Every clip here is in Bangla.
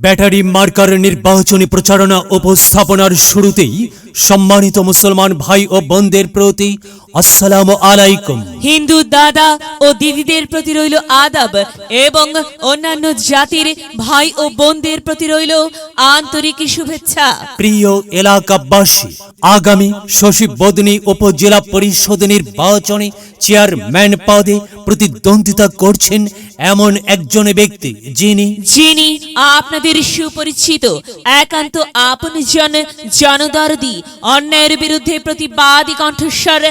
ব্যাটারি মার্কার নির্বাচনী প্রচারণা উপস্থাপনার শুরুতেই সম্মানিত মুসলমান ভাই ও বোনদের প্রতি আসসালামু আলাইকুম। হিন্দু দাদা ও দিদিদের প্রতি রইল আদাব এবং অন্যান্য জাতির ভাই ও বোনদের প্রতি রইল আন্তরিক শুভেচ্ছা। প্রিয় এলাকাবাসী, আগামী শশীবদনী উপজেলা পরিষদ নির্বাচনে চেয়ারম্যান পদে প্রতিদ্বন্দ্বিতা করছেন এমন একজন ব্যক্তি যিনি আপনাদের সুপরিচিত, একান্ত আপনজন, জনদরদি, অন্যায়ের বিরুদ্ধে প্রতিবাদী কণ্ঠস্বর,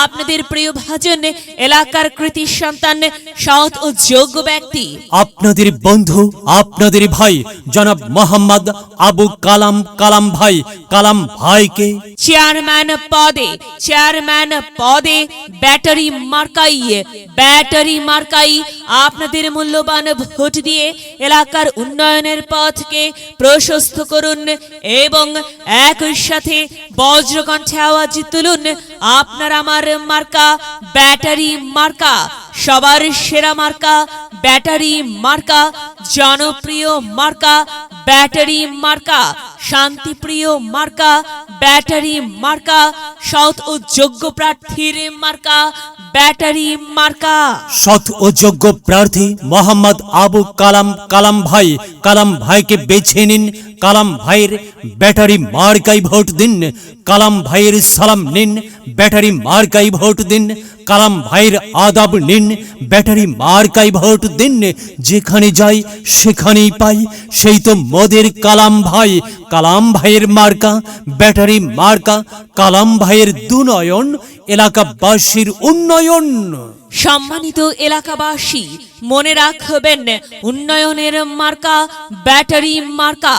আপনাদের প্রিয় ভাজন, এলাকার কৃতি সন্তান, সৎ ও যোগ্য ব্যক্তি, আপনাদের বন্ধু, আপনাদের ভাই জনাব মোহাম্মদ আবু কালাম ভাইকে চেয়ারম্যান পদে ব্যাটারি মার্কাই আপনাদের মূল্যবান ভোট দিয়ে এলাকার উন্নয়নের পথকে প্রশস্ত করুন এবং একই সাথে বজ্রকণ্ঠে আওয়াজ তুলুন, আপনার আমার মার্কা ব্যাটারি মার্কা, সবার সেরা মার্কা ব্যাটারি মার্কা, জনপ্রিয় মার্কা ব্যাটারি মার্কা, শান্তিপ্রিয় মার্কা ব্যাটারি মার্কা, সৎ ও যোগ্য প্রার্থীর মার্কা ব্যাটারি মার্কা। সৎ ও যোগ্য প্রার্থী মোহাম্মদ আবু কালাম ভাইকে বেছে নিন। কালাম ভাইয়ের ব্যাটারি মার্কাই ভোট দিন। কালাম ভাইয়ের সালাম নিন, ব্যাটারি মার্কাই ভোট দিন। কালাম ভাইয়ের আদাব নিন, ব্যাটারি মার্কাই ভোট দিন। যেখানে যাই সেখানেই পাই সেই তো মোদের কালাম ভাইয়ের মার্কা ব্যাটারি মার্কা। কালাম ভাইয়ের দুনয়ন, এলাকাবাসীর উন্নয়ন। সম্মানিত এলাকাবাসী, মনে রাখবেন, উন্নয়নের মার্কা ব্যাটারি মার্কা।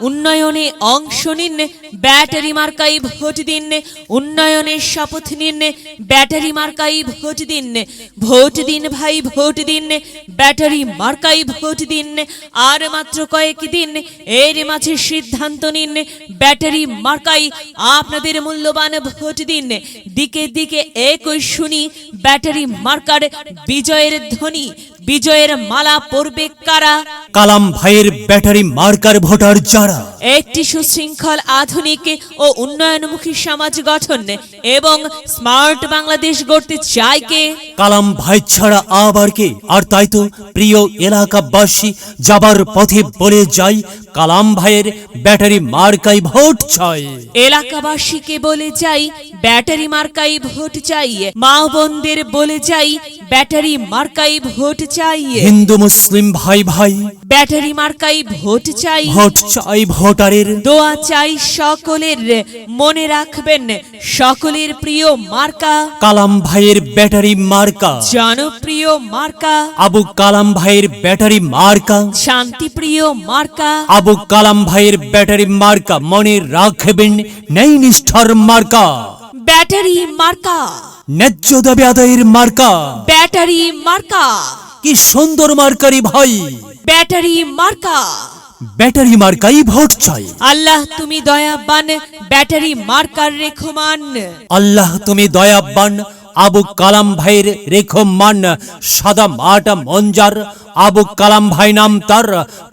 উন্নয়নে অংশ নিন, ব্যাটারি মার্কাই ভোট দিন। উন্নয়নের শপথ নিন, ব্যাটারি মার্কাই ভোট দিন। ভোট দিন ভাই, ভোট দিন, ব্যাটারি মার্কাই ভোট দিন। আর মাত্র কয়েকদিন, এর মাঝে সিদ্ধান্ত নিন, ব্যাটারি মার্কাই আপনাদের মূল্যবান ভোট দিন। দিকে দিকে একই শুনি, ব্যাটারি মার্কার বিজয়ের ধ্বনি, বিজয়ের মালা পরবে কারা? কালাম ভাইয়ের ব্যাটারি মার্কার ভোটার যারা একটি সুশৃঙ্খল, আধুনিক ও উন্নয়নমুখী সমাজ গঠন এবং স্মার্ট বাংলাদেশ গড়তে চায় কে? কালাম ভাই ছাড়া আবার কে? আর তাই তো প্রিয় এলাকাবাসী, যাবার পথে বলে যাই, কালাম ভাইয়ের ব্যাটারি মার্কাই ভোট চাই। এলাকাবাসীকে বলে যাই, ব্যাটারি মার্কাই ভোট চাই। মা বোনদের বলে যাই, ব্যাটারি মার্কাই ভোট চাই। হিন্দু মুসলিম ভাই ব্যাটারি মার্কাই ভোট চাই। ভোট চাই ভোটারের, দোয়া চাই সকলের। মনে রাখবেন, সকলের প্রিয় মার্কা কালাম ভাইয়ের ব্যাটারি মার্কা, জনপ্রিয় মার্কা আবু কালাম ভাইয়ের ব্যাটারি মার্কা, শান্তিপ্রিয় মার্কা আবু কালাম ভাইয়ের ব্যাটারি মার্কা। মনে রাখবেন, ন্যায় নিষ্ঠার মার্কা ব্যাটারি মার্কা, ন্যায্য দাবি আদায়ের মার্কা। ব্যাটারি মার্কা, কি সুন্দর মার্কারি ভাই, ব্যাটারি মার্কা। ব্যাটারি মার্কাই ভোট চাই। আল্লাহ তুমি দয়াবান, ব্যাটারি মার্কার রেখমান। আল্লাহ তুমি দয়াবান, আবু কালাম ভাইয়ের রেখো মান। সাদা মাটা মঞ্জার, আবু কালাম ভাই নাম তার।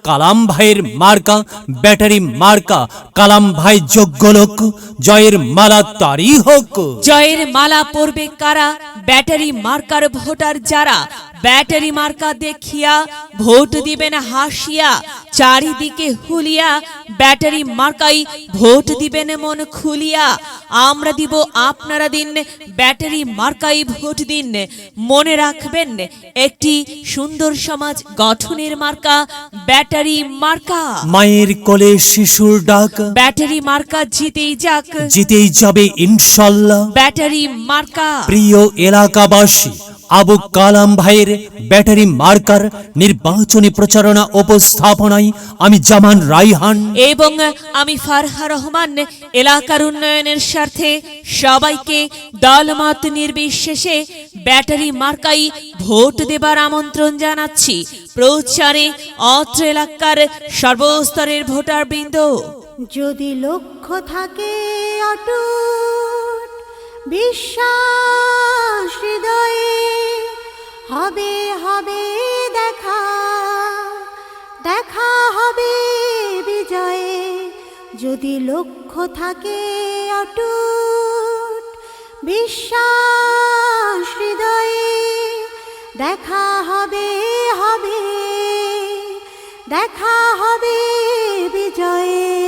কালাম ভাইয়ের মার্কা ব্যাটারি মার্কা। কালাম ভাই যোগ্য লোক, জয়ের মালা তারই হোক। জয়ের মালা পরবে কারা? ব্যাটারি মার্কার ভোটার যারা। ব্যাটারি মার্কা দেখিয়া ভোট দিবেন হাসিয়া, চারিদিকে হুলিয়া। ব্যাটারি মার্কাই ভোট দিবেন মন খুলিয়া। আমরা দিব, আপনারা দিন, ব্যাটারি মার্কাই ভোট দিন। মনে রাখবেন, একটি সুন্দর সমাজ গঠনের মার্কা ব্যাটারি মার্কা। মায়ের কোলে শিশুর ডাক, ব্যাটারি মার্কা জিতেই যাক, জিতেই যাবে ইনশাল্লাহ। ব্যাটারি মার্কা। প্রিয় এলাকাবাসী, আবু কালাম ভাইয়ের ব্যাটারি মার্কার নির্বাচনী প্রচারণা উপস্থাপনায় আমি জামান রাইহান এবং আমি ফারহা রহমান এলাকার উন্নয়নের স্বার্থে সবাইকে দলমত নির্বিশেষে ব্যাটারি মার্কাই ভোট দেবার আমন্ত্রণ জানাচ্ছি। প্রচারে অত্র এলাকার সর্বস্তরের ভোটারবৃন্দ। যদি লক্ষ্য থাকে অটুট, বিশ্বাস হৃদয়ে, হবে হবে দেখা, দেখা হবে যদি লক্ষ্য থাকে অটুট, বিশ্বাস হৃদয়ে, দেখা হবে হবে, দেখা হবে বিজয়ে।